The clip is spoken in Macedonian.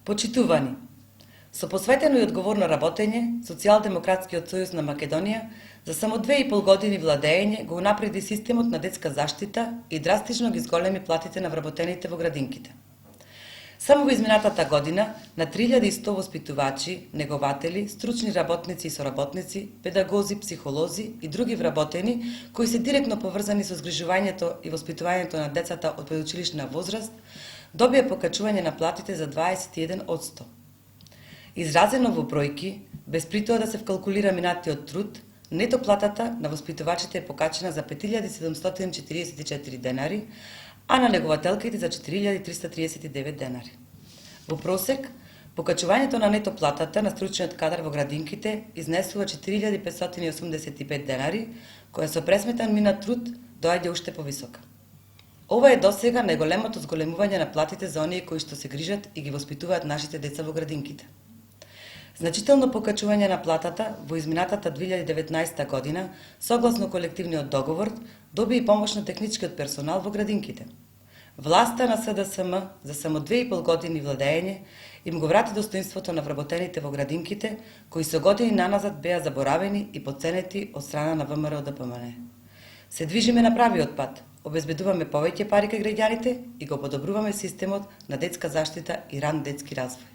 Почитувани, со посветено и одговорно работење, Социјалдемократскиот сојуз на Македонија за само 2,5 години владење го унапреди системот на детска заштита и драстично ги зголеми платите на вработените во градинките. Само во изминатата година на 3100 воспитувачи, негователи, стручни работници и соработници, педагози, психолози и други вработени кои се директно поврзани со згрижувањето и воспитувањето на децата од предучилишна возраст, добија покачување на платите за 21%. Изразено во бројки, без при тоа да се вкалкулира минатиот труд, нето платата на воспитувачите е покачена за 5744 денари, а на негователките за 4339 денари. Во просек, покачувањето на нето платата на стручниот кадар во градинките изнесува 4585 денари, која со пресметан минат труд доаѓа уште повисока. Ова е досега најголемото зголемување на платите за оние кои што се грижат и ги воспитуваат нашите деца во градинките. Значително покачување на платата во изминатата 2019 година, согласно колективниот договор, доби и помошно-техничкиот персонал во градинките. Власта на СДСМ за само 2,5 години владење им го врати достоинството на вработените во градинките, кои со години наназад беа заборавени и подценети од страна на ВМРО ДПМН. Се движиме на правиот пат, обезбедуваме повеќе пари кај граѓаните и го подобруваме системот на детска заштита и ран детски развој.